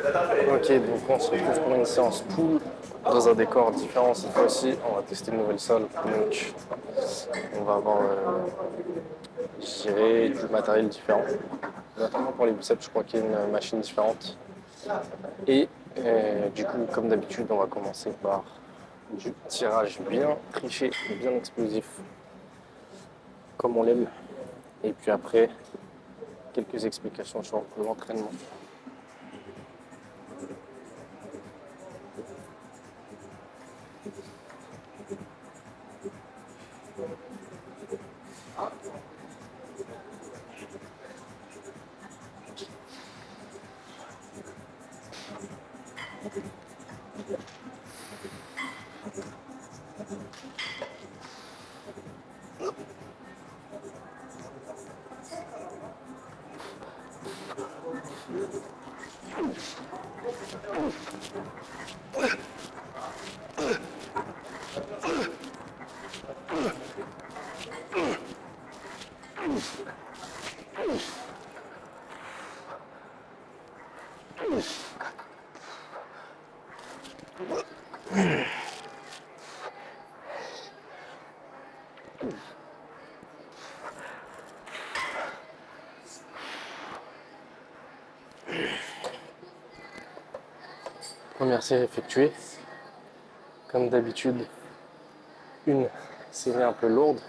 Ok, donc on se retrouve pour une séance pool dans un décor différent cette fois-ci. On va tester une nouvelle salle. Donc on va avoir, je dirais, du matériel différent. Notamment pour les biceps, je crois qu'il y a une machine différente. Et du coup, comme d'habitude, on va commencer par du tirage bien triché, bien explosif, comme on l'aime. Et puis après, quelques explications sur l'entraînement. Première série effectuée. Comme d'habitude, une série un peu lourde.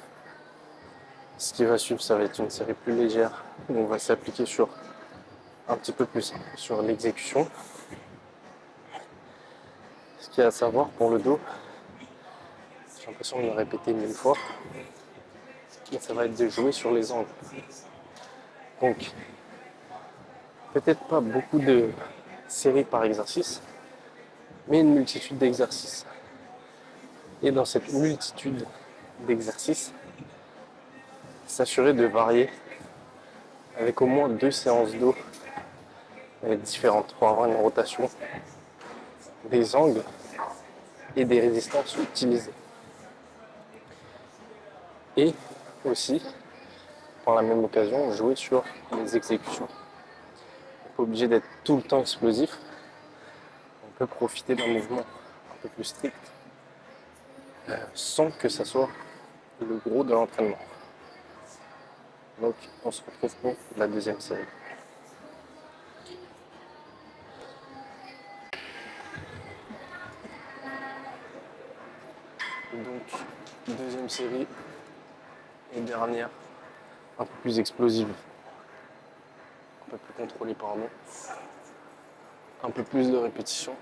Ce qui va suivre, ça va être une série plus légère où on va s'appliquer sur un petit peu plus sur l'exécution. Ce qu'il y a à savoir pour le dos, j'ai l'impression de me répéter 1000 fois, mais ça va être de jouer sur les angles. Donc, peut-être pas beaucoup de séries par exercice, mais une multitude d'exercices. Et dans cette multitude d'exercices, s'assurer de varier avec au moins 2 séances d'eau différentes pour avoir une rotation des angles et des résistances utilisées. Et aussi, par la même occasion, jouer sur les exécutions. On n'est pas obligé d'être tout le temps explosif. On peut profiter d'un mouvement un peu plus strict sans que ça soit le gros de l'entraînement. Donc on se retrouve pour la deuxième série. Donc deuxième série et dernière, un peu plus explosive, un peu plus contrôlée par nous, un peu plus de répétitions.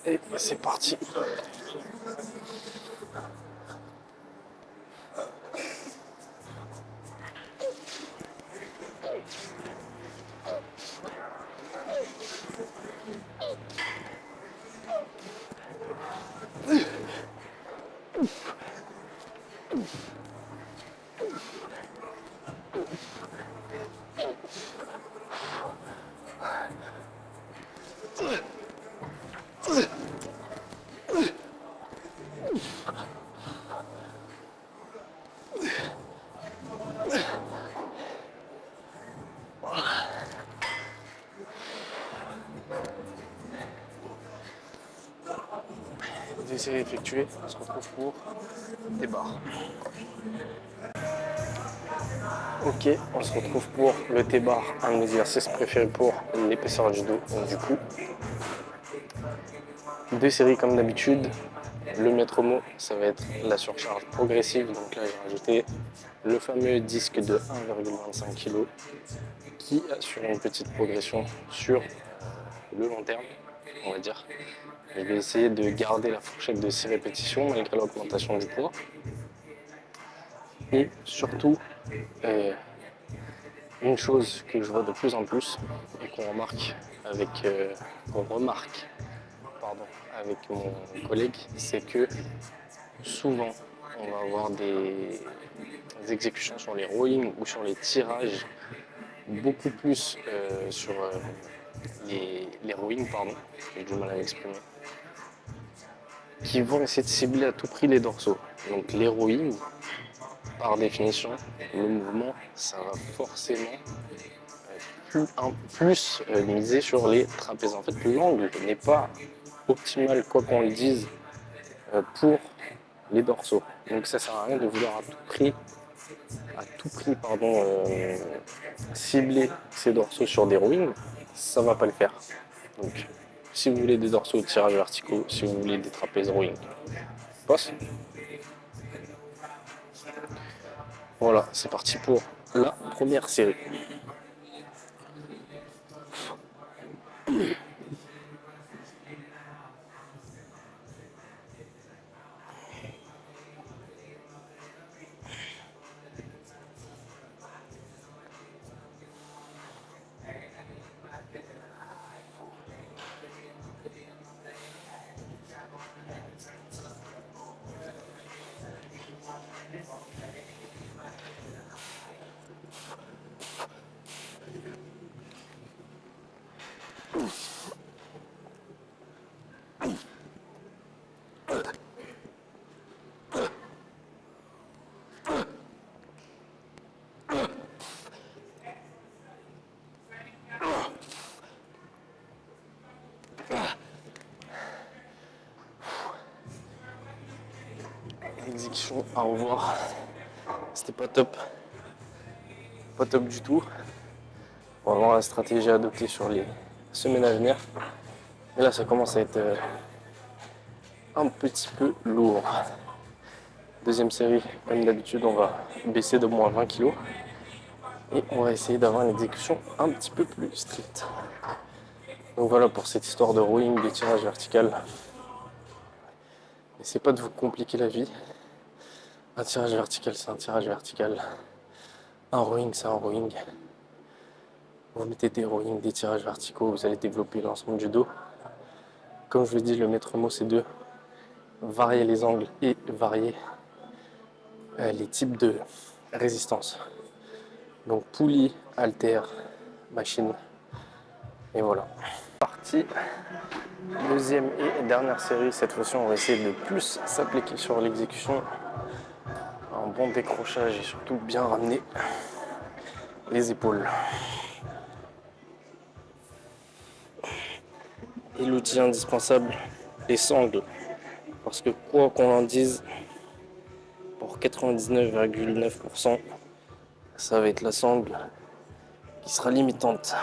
Et c'est parti. Deux séries effectuées, on se retrouve pour des barres. Ok, on se retrouve pour le T-bar, un exercice préféré pour l'épaisseur du dos, donc du coup. Deux séries comme d'habitude. Le maître mot, ça va être la surcharge progressive. Donc là, j'ai rajouté le fameux disque de 1,25 kg qui assure une petite progression sur le long terme, on va dire. Je vais essayer de garder la fourchette de 6 répétitions malgré l'augmentation du poids. Et surtout, une chose que je vois de plus en plus et qu'on remarque avec, avec mon collègue, c'est que souvent on va avoir des exécutions sur les rowing ou sur les tirages beaucoup plus sur les rowing, pardon, j'ai du mal à m'exprimer, qui vont essayer de cibler à tout prix les dorsaux. Donc les rowing, par définition, le mouvement, ça va forcément plus miser sur les trapèzes. En fait, l'angle n'est pas optimal, quoi qu'on le dise, pour les dorsaux. Donc ça sert à rien de vouloir à tout prix pardon, cibler ces dorsaux sur des rowings, ça va pas le faire. Donc si vous voulez des dorsaux de tirage verticaux, si vous voulez des trapèzes rowing, passe. Voilà, c'est parti pour la première série. L'exécution à revoir, c'était pas top. Pas top du tout. On va voir la stratégie à adopter sur les semaines à venir. Et là, ça commence à être un petit peu lourd. Deuxième série, comme d'habitude, on va baisser de moins 20 kg. Et on va essayer d'avoir une exécution un petit peu plus stricte. Donc voilà pour cette histoire de rowing, de tirage vertical. N'essayez pas de vous compliquer la vie. Un tirage vertical, c'est un tirage vertical. Un rowing, c'est un rowing. Vous mettez des rowings, des tirages verticaux, vous allez développer l'ensemble du dos. Comme je vous l'ai dit, le maître mot, c'est de varier les angles et varier les types de résistance. Donc poulie, haltère, machine. Et voilà. Partie deuxième et dernière série. Cette fois-ci, on va essayer de plus s'appliquer sur l'exécution. Un bon décrochage et surtout bien ramener les épaules. Et l'outil indispensable, les sangles. Parce que quoi qu'on en dise, pour 99,9%, ça va être la sangle qui sera limitante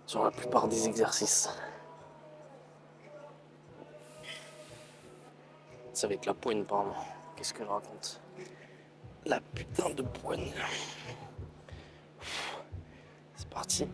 sur la plupart des exercices. Ça va être la poigne, pardon. Qu'est-ce que je raconte? La putain de poigne. C'est parti.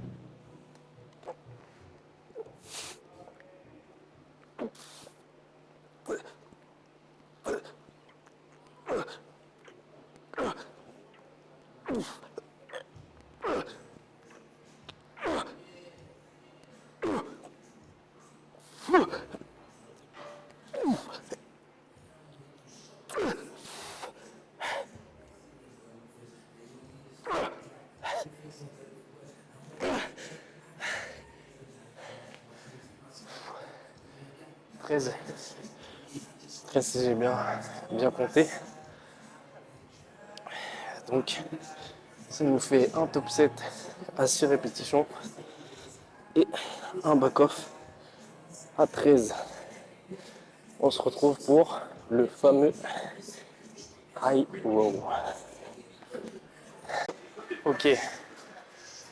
Treize, si j'ai bien compté. Donc, ça nous fait un top 7 à 6 répétitions et un back-off à 13. On se retrouve pour le fameux high row. Ok,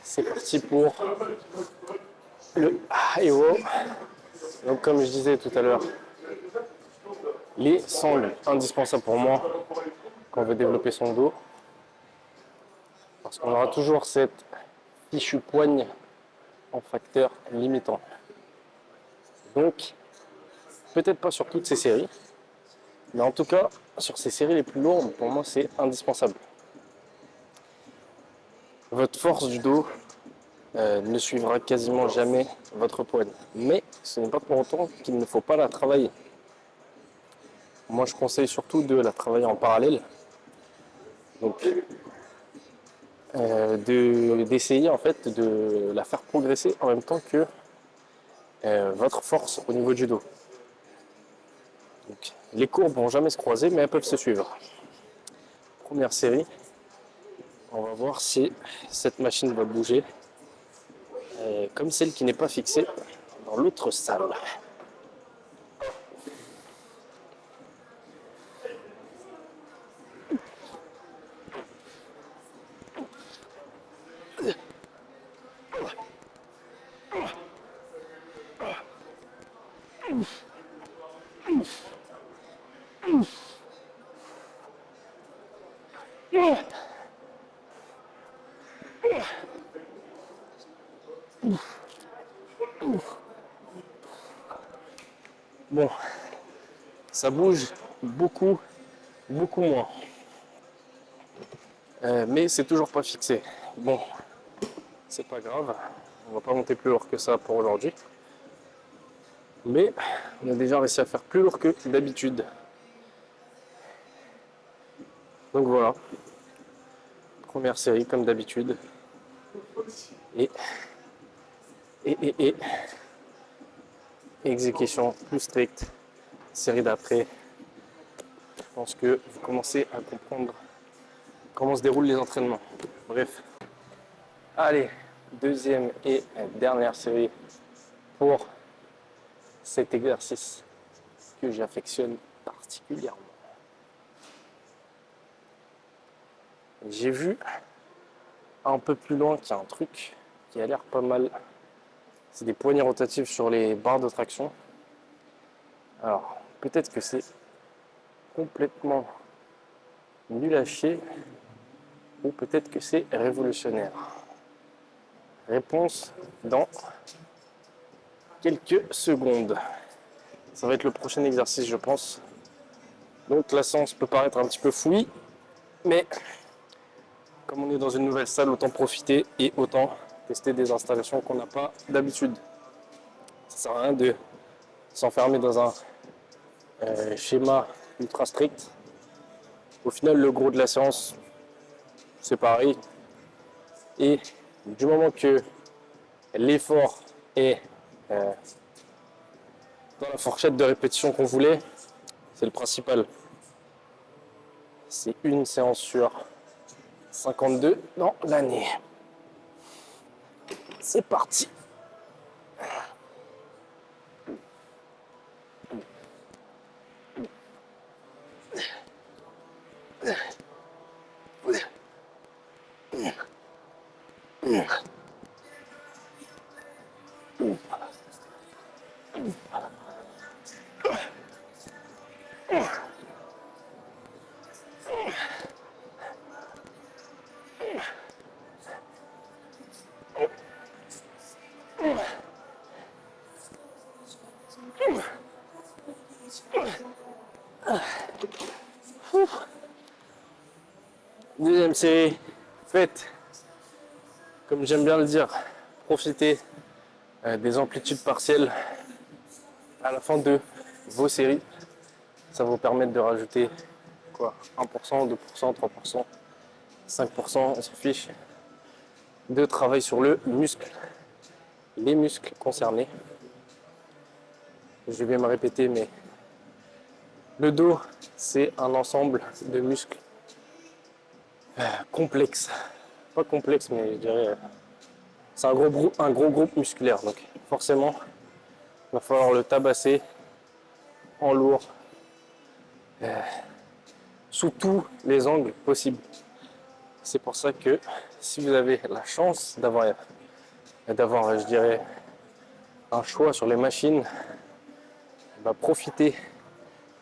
c'est parti pour le high row. Donc comme je disais tout à l'heure, les sangles indispensables pour moi quand on veut développer son dos. Parce qu'on aura toujours cette fichue poigne en facteur limitant. Donc, peut-être pas sur toutes ces séries, mais en tout cas, sur ces séries les plus lourdes, pour moi, c'est indispensable. Votre force du dos ne suivra quasiment jamais votre poigne. Mais ce n'est pas pour autant qu'il ne faut pas la travailler. Moi, je conseille surtout de la travailler en parallèle. Donc, d'essayer en fait de la faire progresser en même temps que votre force au niveau du dos. Donc, les courbes vont jamais se croiser, mais elles peuvent se suivre. première série. On va voir si cette machine va bouger, comme celle qui n'est pas fixée dans l'autre salle. Bon, ça bouge beaucoup moins. Mais c'est toujours pas fixé. Bon, c'est pas grave. On va pas monter plus lourd que ça pour aujourd'hui. Mais on a déjà réussi à faire plus lourd que d'habitude. Donc voilà. Première série comme d'habitude. Et exécution plus stricte. Série d'après. Je pense que vous commencez à comprendre comment se déroulent les entraînements. Bref. Allez, deuxième et dernière série pour cet exercice que j'affectionne particulièrement. J'ai vu un peu plus loin qu'il y a un truc qui a l'air pas mal. C'est des poignées rotatives sur les barres de traction. Alors, peut-être que c'est complètement nul à chier ou peut-être que c'est révolutionnaire. Réponse dans quelques secondes. Ça va être le prochain exercice, je pense. Donc la séance peut paraître un petit peu fouillie, mais comme on est dans une nouvelle salle, autant profiter et autant tester des installations qu'on n'a pas d'habitude. Ça sert à rien de s'enfermer dans un schéma ultra strict. Au final, le gros de la séance, c'est pareil. Et du moment que l'effort est dans la fourchette de répétition qu'on voulait, c'est le principal. C'est une séance sur 52 dans l'année. C'est parti. Deuxième série, faites, comme j'aime bien le dire, profitez des amplitudes partielles à la fin de vos séries. Ça va vous permettre de rajouter quoi, 1%, 2%, 3%, 5%, on s'en fiche, de travail sur le muscle, les muscles concernés. Je vais me répéter, mais le dos, c'est un ensemble de muscles complexes. Pas complexe, mais je dirais c'est un gros groupe musculaire. Donc forcément, il va falloir le tabasser en lourd, sous tous les angles possibles. C'est pour ça que si vous avez la chance d'avoir, je dirais, un choix sur les machines, profitez.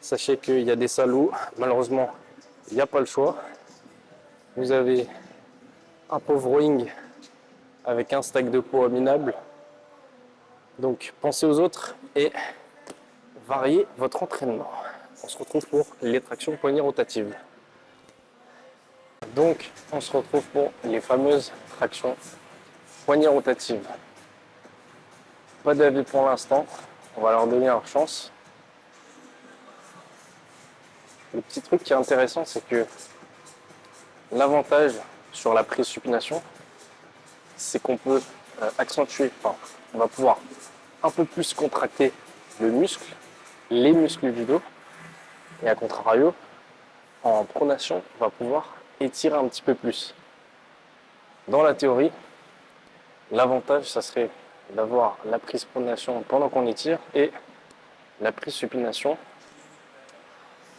Sachez qu'il y a des salles où, malheureusement, il n'y a pas le choix. Vous avez un pauvre rowing avec un stack de poids minable. Donc pensez aux autres et variez votre entraînement. On se retrouve pour les tractions poignées rotatives. Donc on se retrouve pour les fameuses tractions poignées rotatives. Pas d'avis pour l'instant, on va leur donner leur chance. Le petit truc qui est intéressant, c'est que l'avantage sur la prise supination, c'est qu'on peut accentuer, enfin, on va pouvoir un peu plus contracter le muscle, les muscles du dos, et à contrario, en pronation, on va pouvoir étirer un petit peu plus. Dans la théorie, l'avantage, ça serait d'avoir la prise pronation pendant qu'on étire et la prise supination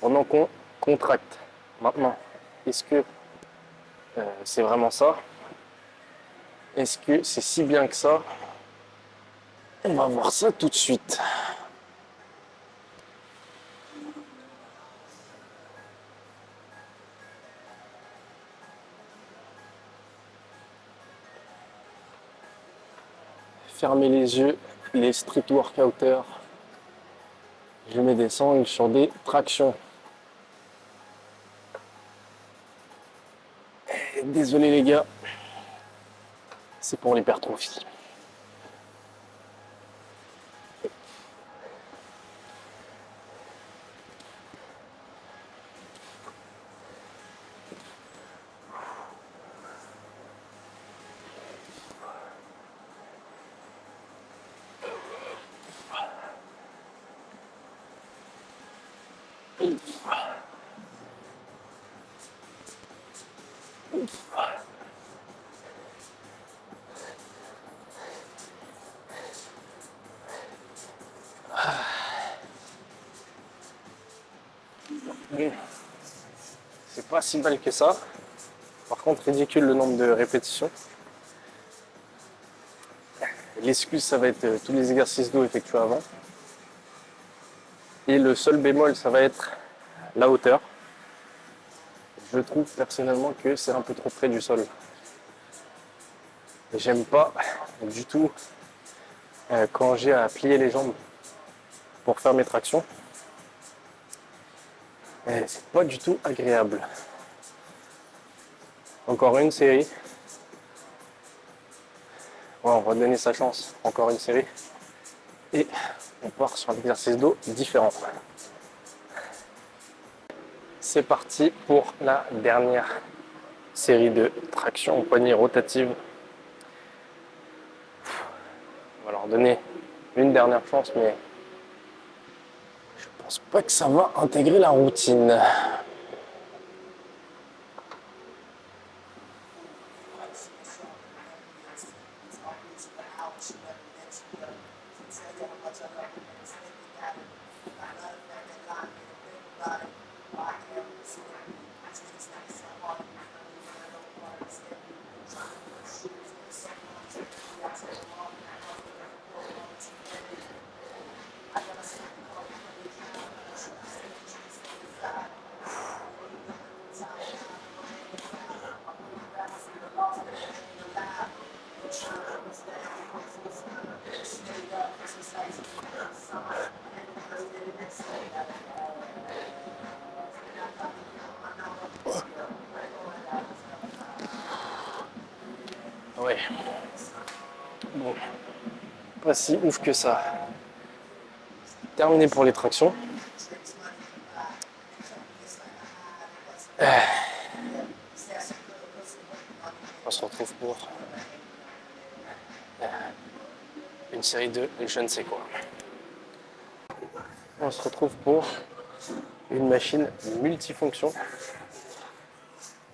pendant qu'on contracte. Maintenant, est-ce que c'est vraiment ça? Est-ce que c'est si bien que ça? On va voir ça tout de suite. Fermez les yeux, les street workouters. Je mets des sangles sur des tractions. Désolé les gars, c'est pour l'hypertrophie. Bon, c'est pas si mal que ça. Par contre, ridicule le nombre de répétitions. L'excuse, ça va être tous les exercices dos effectués avant. Et le seul bémol, ça va être la hauteur. Je trouve personnellement que c'est un peu trop près du sol. Et j'aime pas du tout quand j'ai à plier les jambes pour faire mes tractions. C'est pas du tout agréable. Encore une série. Ouais, on va donner sa chance. Encore une série. Et on part sur un exercice dos différent. C'est parti pour la dernière série de traction au poignet rotative. On va leur donner une dernière chance, mais je pense pas que ça va intégrer la routine. Ouais. Bon, pas si ouf que ça. Terminé pour les tractions. On se retrouve pour une série de je ne sais quoi. On se retrouve pour une machine multifonction.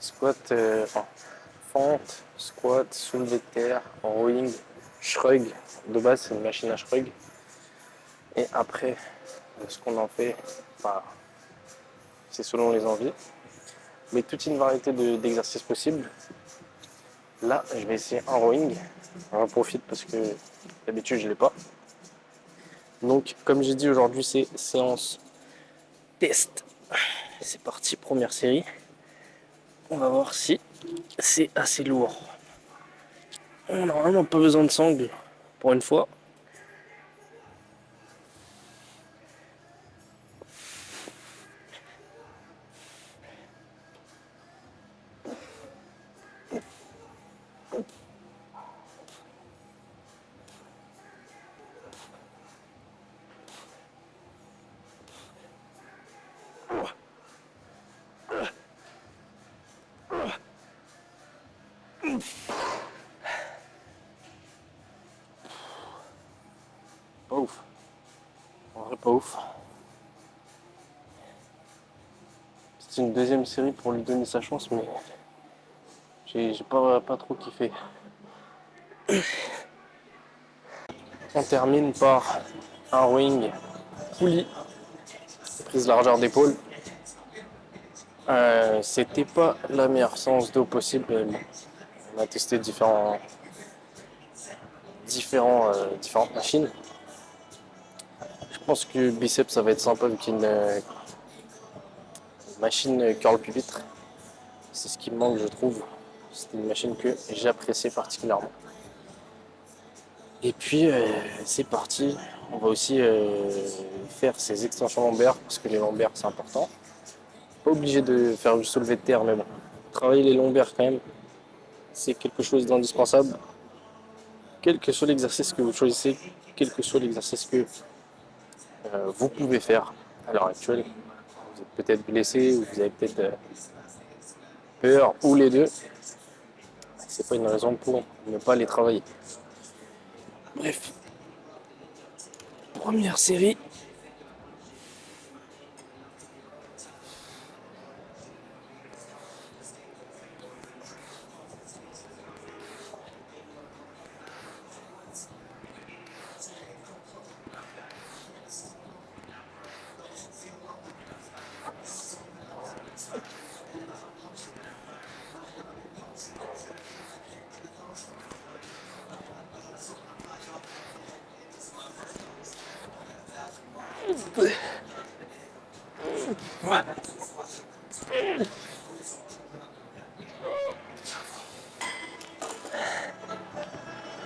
Squat, fente, squat, soulevé de terre, rowing, shrug. De base, c'est une machine à shrug. Et après, ce qu'on en fait, bah, c'est selon les envies. Mais toute une variété d'exercices possibles. Là, je vais essayer un rowing. J'en profite parce que d'habitude, je ne l'ai pas. Donc, comme j'ai dit, aujourd'hui, c'est séance test. C'est parti, première série. On va voir si c'est assez lourd. On n'a vraiment pas besoin de sangle pour une fois. Pas ouf. En vrai, pas ouf. juste une deuxième série pour lui donner sa chance, mais j'ai pas trop kiffé. On termine par un rowing poulie, prise largeur d'épaule. C'était pas la meilleure séance d'eau possible. On a testé différentes machines. Je pense que biceps ça va être sympa vu qu'il y a une machine curl pupitre. C'est ce qui me manque, je trouve. C'était une machine que j'appréciais particulièrement. Et puis c'est parti. On va aussi faire ces extensions lombaires parce que les lombaires c'est important. Pas obligé de faire du soulevé de terre, mais bon, travailler les lombaires quand même, c'est quelque chose d'indispensable. Quel que soit l'exercice que vous choisissez, quel que soit l'exercice que vous pouvez faire à l'heure actuelle, vous êtes peut-être blessé ou vous avez peut-être peur ou les deux, c'est pas une raison pour ne pas les travailler. Bref, première série.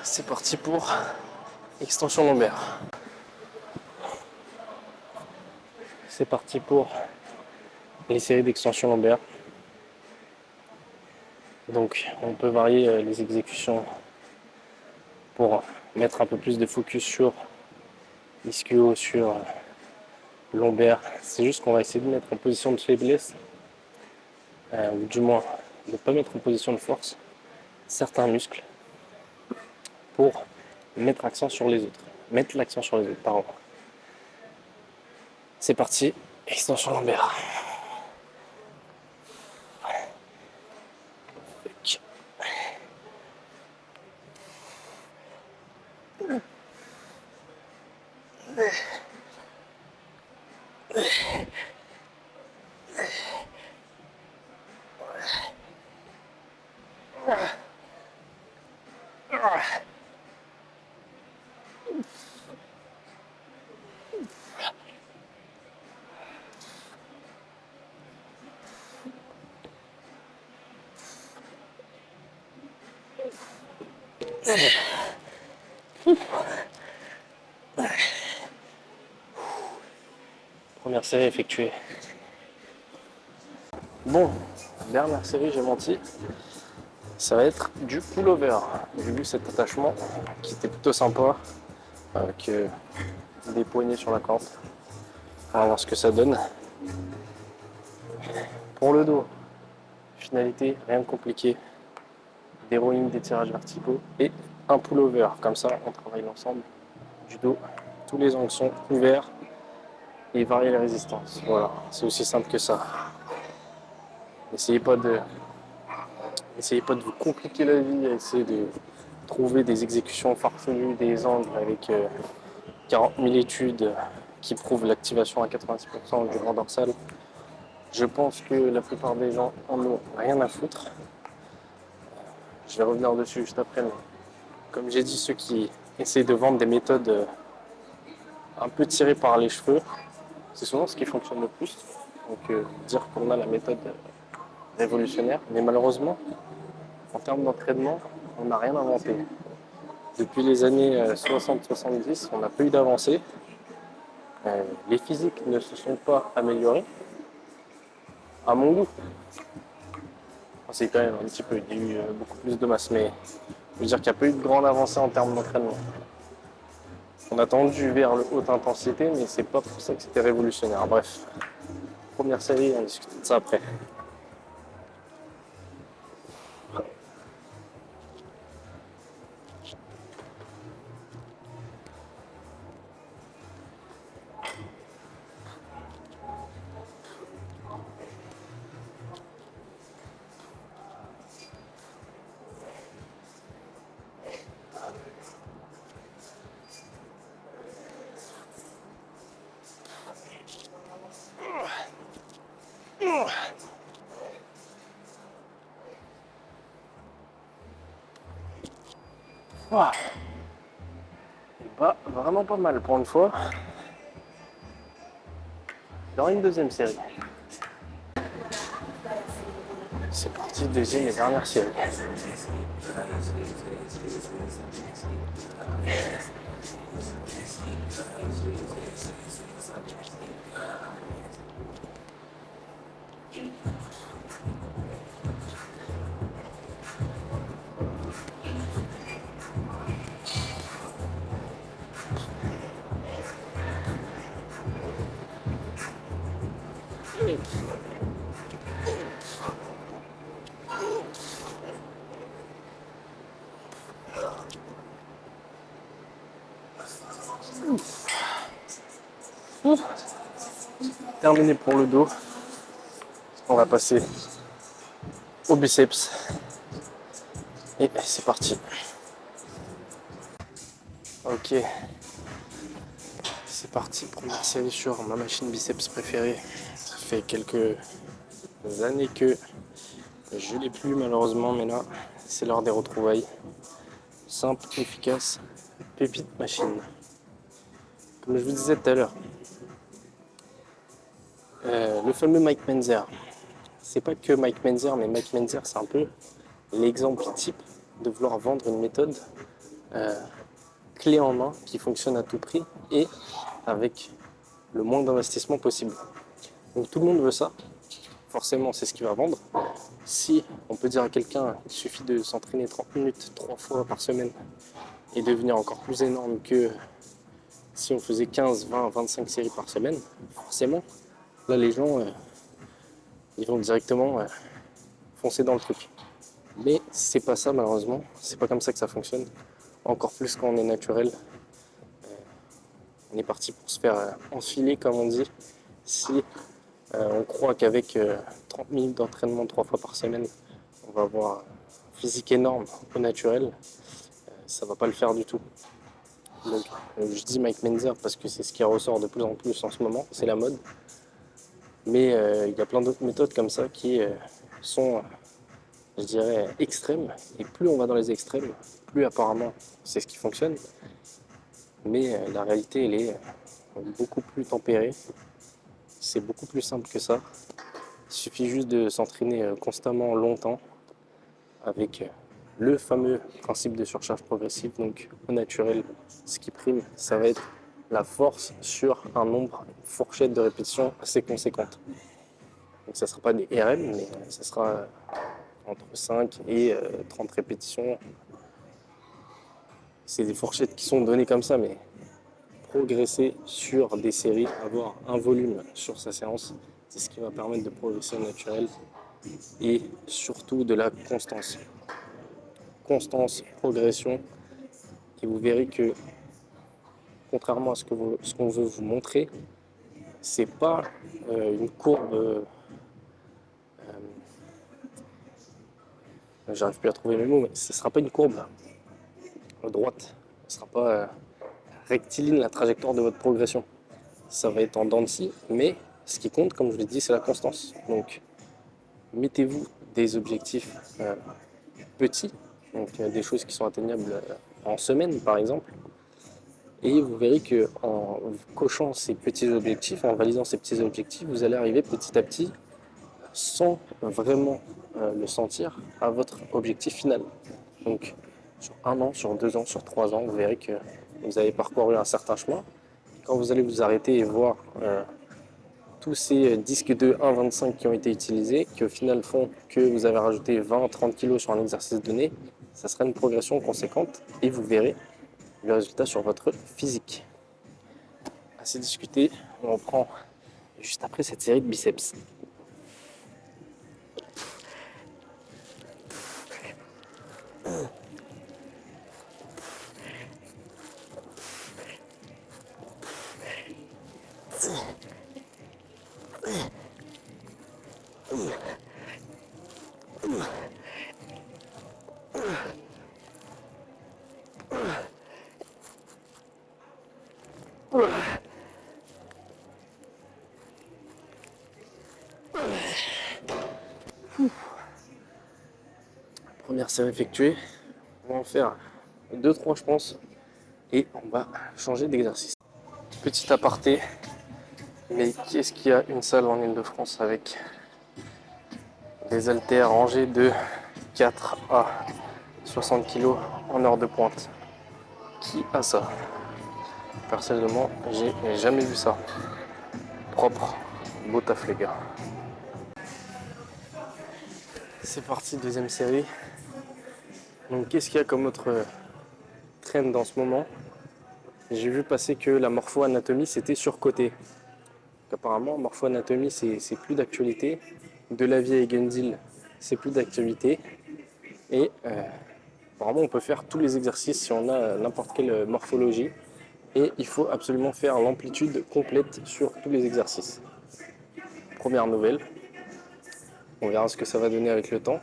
C'est parti pour extension lombaire. C'est parti pour les séries d'extension lombaire. Donc on peut varier les exécutions pour mettre un peu plus de focus sur ischio, sur lombaire. C'est juste qu'on va essayer de mettre en position de faiblesse, ou du moins de ne pas mettre en position de force certains muscles pour mettre l'accent sur les autres. Mettre l'accent sur les autres, pardon. C'est parti, extension lombaire. Première série effectuée. Bon, dernière série, j'ai menti. Ça va être du pullover. J'ai vu cet attachement qui était plutôt sympa avec des poignées sur la corde. On va voir ce que ça donne. Pour le dos, finalité, rien de compliqué. Des rowing, des tirages verticaux et un pullover. Comme ça, on travaille l'ensemble du dos. Tous les angles sont ouverts et varier les résistances. Voilà, c'est aussi simple que ça. N'essayez pas de vous compliquer la vie à essayer de trouver des exécutions farfelues, des angles avec 40 000 études qui prouvent l'activation à 90% du grand dorsal. Je pense que la plupart des gens en ont rien à foutre. Je vais revenir dessus juste après, mais comme j'ai dit, ceux qui essayent de vendre des méthodes un peu tirées par les cheveux, c'est souvent ce qui fonctionne le plus. Donc dire qu'on a la méthode révolutionnaire, mais malheureusement, en termes d'entraînement, on n'a rien inventé. Depuis les années 60-70, on n'a pas eu d'avancée. Les physiques ne se sont pas améliorés, à mon goût. C'est quand même un petit peu, il y a eu beaucoup plus de masse, mais je veux dire qu'il n'y a pas eu de grande avancée en termes d'entraînement. On a tendu vers le haute intensité, mais c'est pas pour ça que c'était révolutionnaire. Bref, première série, on discute de ça après. Ouah. Et bah, vraiment pas mal pour une fois. Il y aura une deuxième série. C'est parti, deuxième et dernière série. Terminé pour le dos. On va passer au biceps. Et c'est parti. Ok. C'est parti, première série sur ma machine biceps préférée. Ça fait quelques années que je l'ai plus malheureusement, mais là, c'est l'heure des retrouvailles. Simple, efficace, pépite machine. Comme je vous disais tout à l'heure, le fameux Mike Menzer. C'est pas que Mike Menzer, mais Mike Menzer, c'est un peu l'exemple type de vouloir vendre une méthode clé en main qui fonctionne à tout prix et avec le moins d'investissement possible. Donc tout le monde veut ça. Forcément, c'est ce qui va vendre. Si on peut dire à quelqu'un qu'il suffit de s'entraîner 30 minutes 3 fois par semaine et devenir encore plus énorme que si on faisait 15, 20, 25 séries par semaine, forcément, là les gens ils vont directement foncer dans le truc. Mais c'est pas ça malheureusement, c'est pas comme ça que ça fonctionne. Encore plus quand on est naturel. On est parti pour se faire enfiler comme on dit. Si on croit qu'avec 30 minutes d'entraînement 3 fois par semaine, on va avoir un physique énorme au naturel, ça va pas le faire du tout. Donc je dis Mike Menzer parce que c'est ce qui ressort de plus en plus en ce moment, c'est la mode. Mais il y a plein d'autres méthodes comme ça qui sont, je dirais, extrêmes. Et plus on va dans les extrêmes, plus apparemment c'est ce qui fonctionne. Mais la réalité, elle est beaucoup plus tempérée. C'est beaucoup plus simple que ça. Il suffit juste de s'entraîner constamment longtemps avec le fameux principe de surcharge progressive. Donc au naturel, ce qui prime, ça va être la force sur un nombre, une fourchette de répétitions assez conséquente. Donc ça ne sera pas des RM, mais ça sera entre 5 et 30 répétitions. C'est des fourchettes qui sont données comme ça, mais progresser sur des séries, avoir un volume sur sa séance, c'est ce qui va permettre de progresser au naturel et surtout de la constance. Constance, progression, et vous verrez que contrairement à ce qu'on veut vous montrer, c'est pas une courbe, j'arrive plus à trouver mes mots, mais ce sera pas une courbe droite, ce sera pas rectiligne la trajectoire de votre progression. Ça va être en dents de scie, mais ce qui compte, comme je l'ai dit, c'est la constance. Donc mettez-vous des objectifs petits, donc des choses qui sont atteignables en semaine par exemple, et vous verrez que en cochant ces petits objectifs, en validant ces petits objectifs, vous allez arriver petit à petit, sans vraiment le sentir, à votre objectif final. Donc sur 1 an, sur 2 ans, sur 3 ans, vous verrez que vous avez parcouru un certain chemin. Quand vous allez vous arrêter et voir tous ces disques de 1,25 qui ont été utilisés, qui au final font que vous avez rajouté 20-30 kg sur un exercice donné, ça sera une progression conséquente et vous verrez le résultat sur votre physique. Assez discuté, on reprend juste après cette série de biceps. Première série effectuée, on va en faire 2-3 je pense, et on va changer d'exercice. Petit aparté, mais qu'est-ce qu'il y a une salle en Ile-de-France avec des haltères rangés de 4 à 60 kg en heure de pointe? Qui a ça? Personnellement, j'ai jamais vu ça. Propre, beau taf les gars. C'est parti, deuxième série. Donc qu'est-ce qu'il y a comme autre trend dans ce moment? J'ai vu passer que la morpho-anatomie c'était surcoté. Apparemment, morpho-anatomie c'est plus d'actualité. De la vie et Gundil, c'est plus d'actualité. Et apparemment, on peut faire tous les exercices si on a n'importe quelle morphologie. Et il faut absolument faire l'amplitude complète sur tous les exercices. Première nouvelle. On verra ce que ça va donner avec le temps.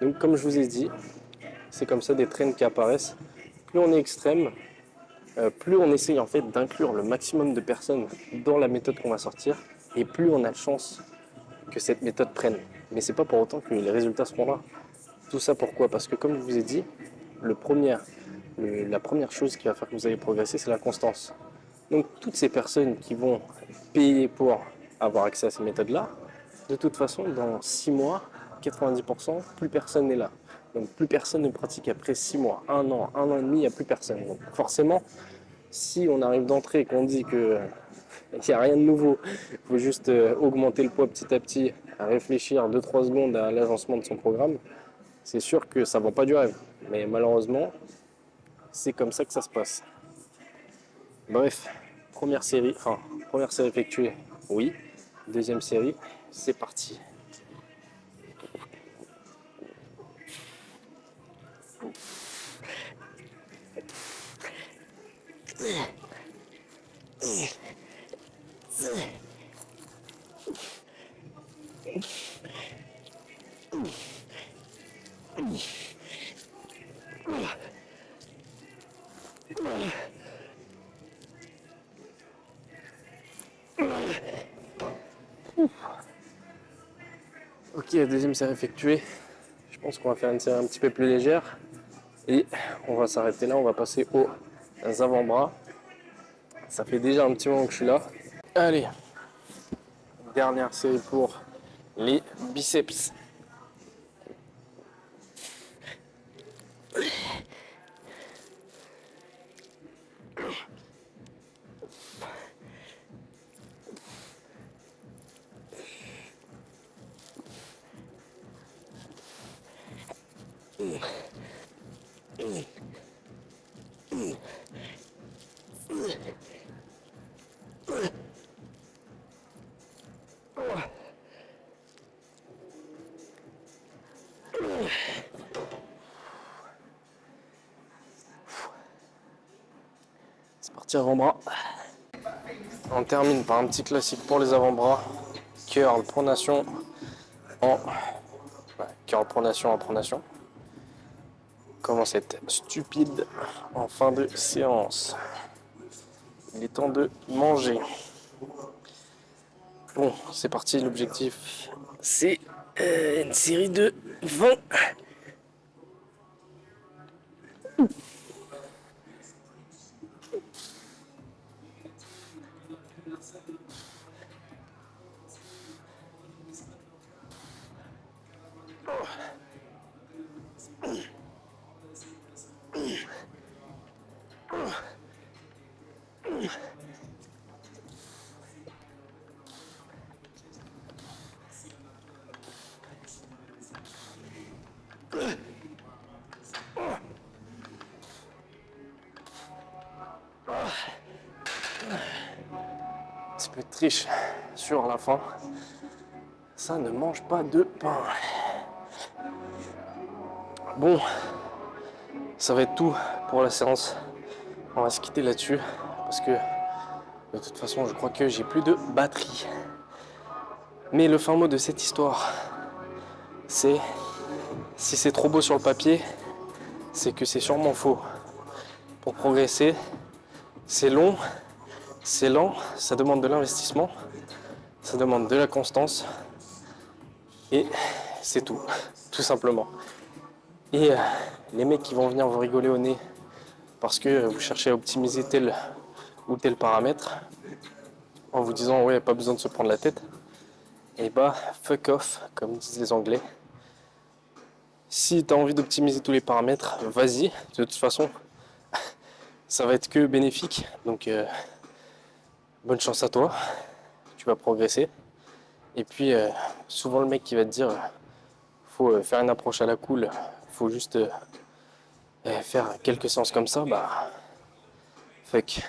Donc, comme je vous ai dit, c'est comme ça des trends qui apparaissent. Plus on est extrême, plus on essaye en fait d'inclure le maximum de personnes dans la méthode qu'on va sortir, et plus on a de chance que cette méthode prenne. Mais c'est pas pour autant que les résultats seront là. Tout ça pourquoi? Parce que comme je vous ai dit, la première chose qui va faire que vous allez progresser, c'est la constance. Donc toutes ces personnes qui vont payer pour avoir accès à ces méthodes-là, de toute façon, dans 6 mois, 90%, plus personne n'est là. Donc plus personne ne pratique après 6 mois, 1 an et demi, il n'y a plus personne. Donc forcément, si on arrive d'entrée et qu'on dit que il n'y a rien de nouveau, il faut juste augmenter le poids petit à petit, à réfléchir 2-3 secondes à l'agencement de son programme, c'est sûr que ça ne vend pas du rêve. Mais malheureusement, c'est comme ça que ça se passe. Bref, première série effectuée, oui. Deuxième série, c'est parti. Ok, deuxième série effectuée. Je pense qu'on va faire une série un petit peu plus légère. Et on va s'arrêter là, on va passer aux avant-bras. Ça fait déjà un petit moment que je suis là. Allez, dernière série pour les biceps. C'est parti avant-bras. On termine par un petit classique pour les avant-bras. Curl pronation en curl pronation en pronation. Comment c'est stupide en fin de séance. Il est temps de manger. Bon, c'est parti, l'objectif c'est une série de 20. Petit peu de triche sur la fin. Ça ne mange pas de pain. Bon, ça va être tout pour la séance. On va se quitter là-dessus parce que de toute façon, je crois que j'ai plus de batterie. Mais le fin mot de cette histoire, c'est si c'est trop beau sur le papier, c'est que c'est sûrement faux. Pour progresser, c'est long, c'est lent, ça demande de l'investissement, ça demande de la constance et c'est tout simplement. Et les mecs qui vont venir vous rigoler au nez parce que vous cherchez à optimiser tel ou tel paramètre en vous disant ouais, pas besoin de se prendre la tête, et bah fuck off, comme disent les Anglais. Si tu as envie d'optimiser tous les paramètres, vas-y. De toute façon, ça va être que bénéfique. Donc, bonne chance à toi. Tu vas progresser. Et puis, souvent, le mec qui va te dire faut faire une approche à la cool, faut juste faire quelques séances comme ça, bah, fuck.